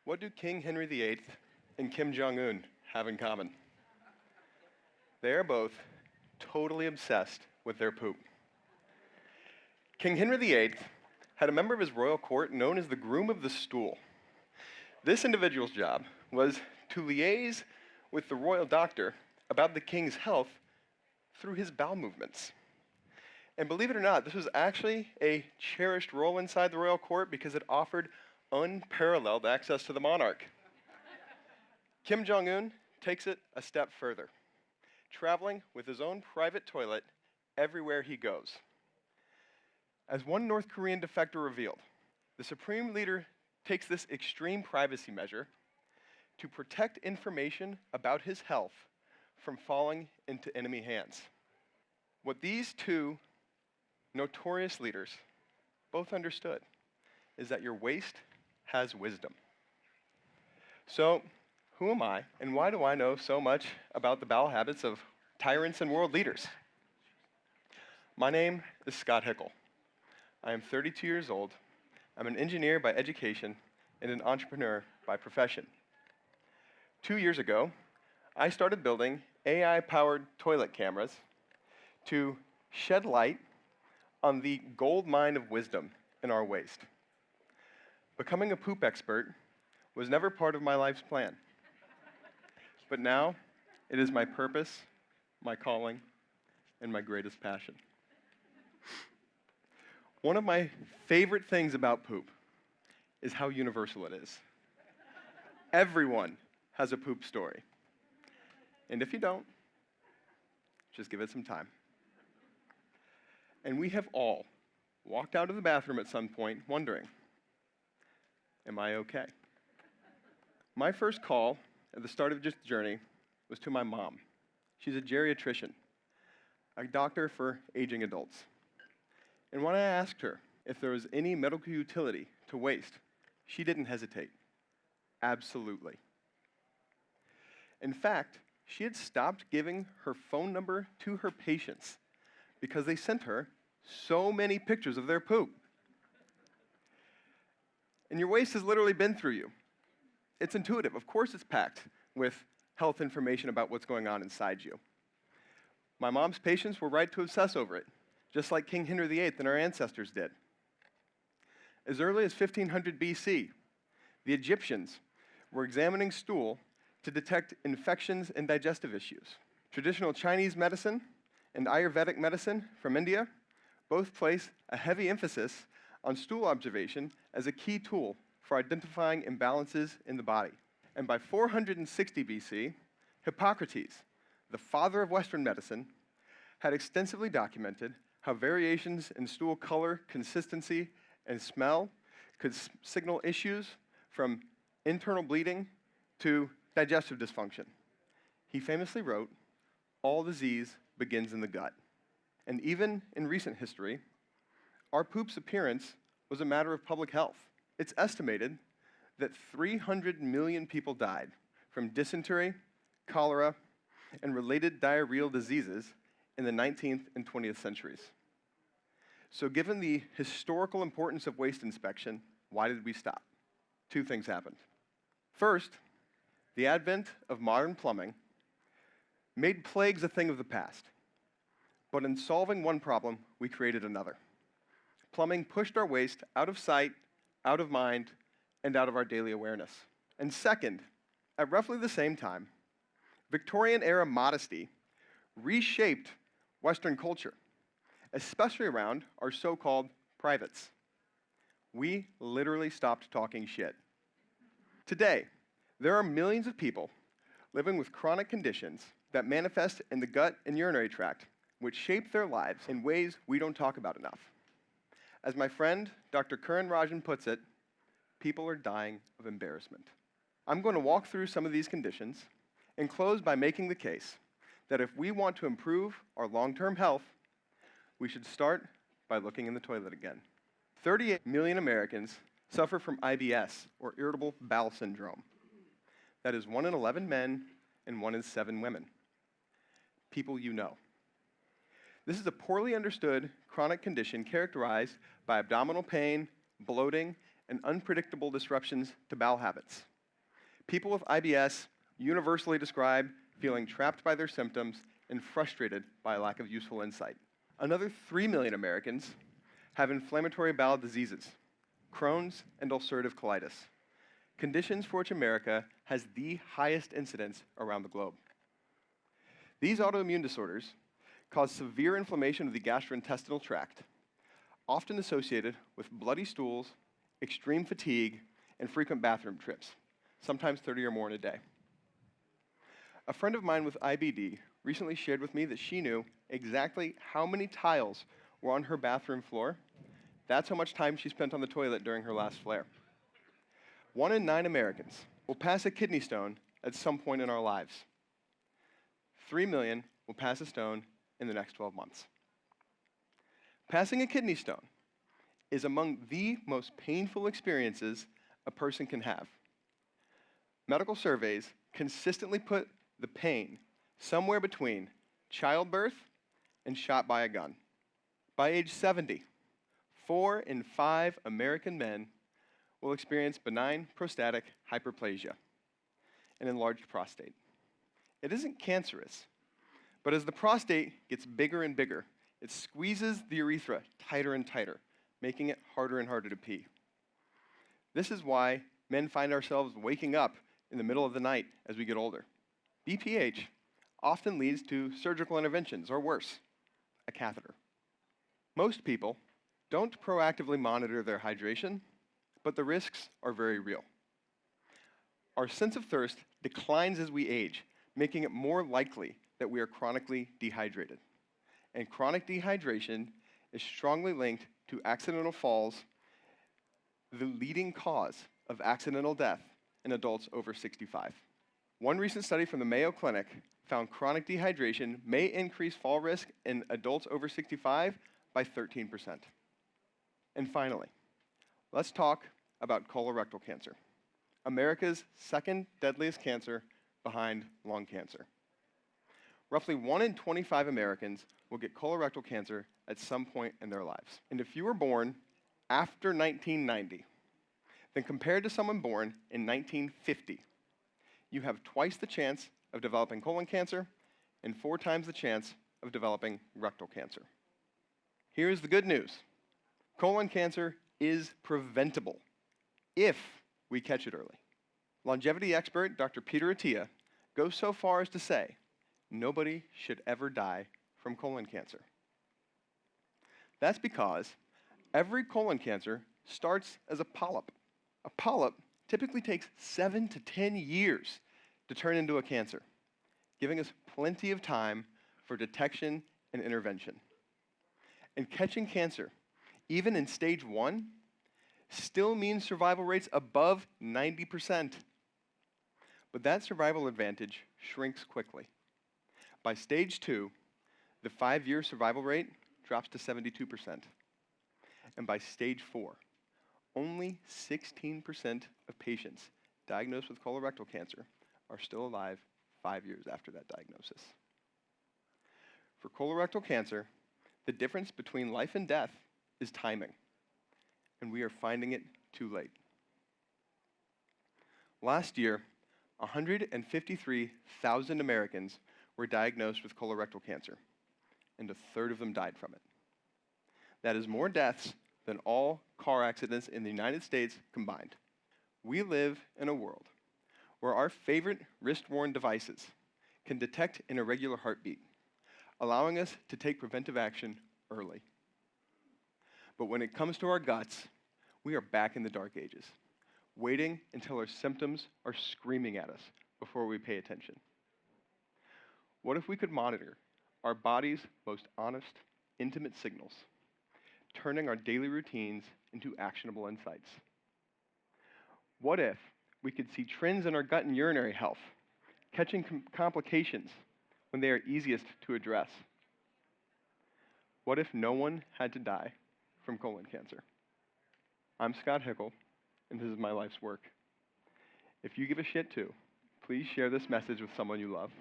What do King Henry VIII and Kim Jong-un have in common? They are both totally obsessed with their poop. King Henry VIII had a member of his royal court known as the Groom of the Stool. This individual's job was to liaise with the royal doctor about the king's health through his bowel movements. And believe it or not, this was actually a cherished role inside the royal court because it offered unparalleled access to the monarch. Kim Jong-un takes it a step further, traveling with his own private toilet everywhere he goes. As one North Korean defector revealed, the supreme leader takes this extreme privacy measure to protect information about his health from falling into enemy hands. What these two notorious leaders both understood is that your waste has wisdom. So, who am I, and why do I know so much about the bowel habits of tyrants and world leaders? My name is Scott Hickel. I am 32 years old. I'm an engineer by education and an entrepreneur by profession. 2 years ago, I started building AI-powered toilet cameras to shed light on the gold mine of wisdom in our waste. Becoming a poop expert was never part of my life's plan. But now, it is my purpose, my calling, and my greatest passion. One of my favorite things about poop is how universal it is. Everyone has a poop story. And if you don't, just give it some time. And we have all walked out of the bathroom at some point wondering, am I okay? My first call at the start of this journey was to my mom. She's a geriatrician, a doctor for aging adults. And when I asked her if there was any medical utility to waste, she didn't hesitate. Absolutely. In fact, she had stopped giving her phone number to her patients because they sent her so many pictures of their poop. And your waste has literally been through you. It's intuitive. Of course it's packed with health information about what's going on inside you. My mom's patients were right to obsess over it, just like King Henry VIII and our ancestors did. As early as 1500 BC, the Egyptians were examining stool to detect infections and digestive issues. Traditional Chinese medicine and Ayurvedic medicine from India both place a heavy emphasis on stool observation as a key tool for identifying imbalances in the body. And by 460 BC, Hippocrates, the father of Western medicine, had extensively documented how variations in stool color, consistency, and smell could signal issues from internal bleeding to digestive dysfunction. He famously wrote, "All disease begins in the gut." And even in recent history, our poop's appearance was a matter of public health. It's estimated that 300 million people died from dysentery, cholera, and related diarrheal diseases in the 19th and 20th centuries. So given the historical importance of waste inspection, why did we stop? Two things happened. First, the advent of modern plumbing made plagues a thing of the past. But in solving one problem, we created another. Plumbing pushed our waste out of sight, out of mind, and out of our daily awareness. And second, at roughly the same time, Victorian-era modesty reshaped Western culture, especially around our so-called privates. We literally stopped talking shit. Today, there are millions of people living with chronic conditions that manifest in the gut and urinary tract, which shape their lives in ways we don't talk about enough. As my friend Dr. Karan Rajan puts it, people are dying of embarrassment. I'm going to walk through some of these conditions and close by making the case that if we want to improve our long-term health, we should start by looking in the toilet again. 38 million Americans suffer from IBS, or irritable bowel syndrome. That is 1 in 11 men and 1 in 7 women. People you know. This is a poorly understood chronic condition characterized by abdominal pain, bloating, and unpredictable disruptions to bowel habits. People with IBS universally describe feeling trapped by their symptoms and frustrated by a lack of useful insight. Another 3 million Americans have inflammatory bowel diseases, Crohn's and ulcerative colitis, conditions for which America has the highest incidence around the globe. These autoimmune disorders cause severe inflammation of the gastrointestinal tract, often associated with bloody stools, extreme fatigue, and frequent bathroom trips, sometimes 30 or more in a day. A friend of mine with IBD recently shared with me that she knew exactly how many tiles were on her bathroom floor. That's how much time she spent on the toilet during her last flare. 1 in 9 Americans will pass a kidney stone at some point in our lives. 3 million will pass a stone in the next 12 months. Passing a kidney stone is among the most painful experiences a person can have. Medical surveys consistently put the pain somewhere between childbirth and shot by a gun. By age 70, 4 in 5 American men will experience benign prostatic hyperplasia, an enlarged prostate. It isn't cancerous, but as the prostate gets bigger and bigger, it squeezes the urethra tighter and tighter, making it harder and harder to pee. This is why men find ourselves waking up in the middle of the night as we get older. BPH often leads to surgical interventions, or worse, a catheter. Most people don't proactively monitor their hydration, but the risks are very real. Our sense of thirst declines as we age, making it more likely that we are chronically dehydrated. And chronic dehydration is strongly linked to accidental falls, the leading cause of accidental death in adults over 65. One recent study from the Mayo Clinic found chronic dehydration may increase fall risk in adults over 65 by 13%. And finally, let's talk about colorectal cancer, America's second deadliest cancer behind lung cancer. Roughly 1 in 25 Americans will get colorectal cancer at some point in their lives. And if you were born after 1990, then compared to someone born in 1950, you have twice the chance of developing colon cancer and 4 times the chance of developing rectal cancer. Here's the good news. Colon cancer is preventable if we catch it early. Longevity expert Dr. Peter Attia goes so far as to say, nobody should ever die from colon cancer. That's because every colon cancer starts as a polyp. A polyp typically takes 7 to 10 years to turn into a cancer, giving us plenty of time for detection and intervention. And catching cancer, even in stage 1, still means survival rates above 90%. But that survival advantage shrinks quickly. By stage 2, the 5-year survival rate drops to 72%. And by stage 4, only 16% of patients diagnosed with colorectal cancer are still alive 5 years after that diagnosis. For colorectal cancer, the difference between life and death is timing, and we are finding it too late. Last year, 153,000 Americans were diagnosed with colorectal cancer, and a third of them died from it. That is more deaths than all car accidents in the United States combined. We live in a world where our favorite wrist-worn devices can detect an irregular heartbeat, allowing us to take preventive action early. But when it comes to our guts, we are back in the dark ages, waiting until our symptoms are screaming at us before we pay attention. What if we could monitor our body's most honest, intimate signals, turning our daily routines into actionable insights? What if we could see trends in our gut and urinary health, catching complications when they are easiest to address? What if no one had to die from colon cancer? I'm Scott Hickel, and this is my life's work. If you give a shit too, please share this message with someone you love.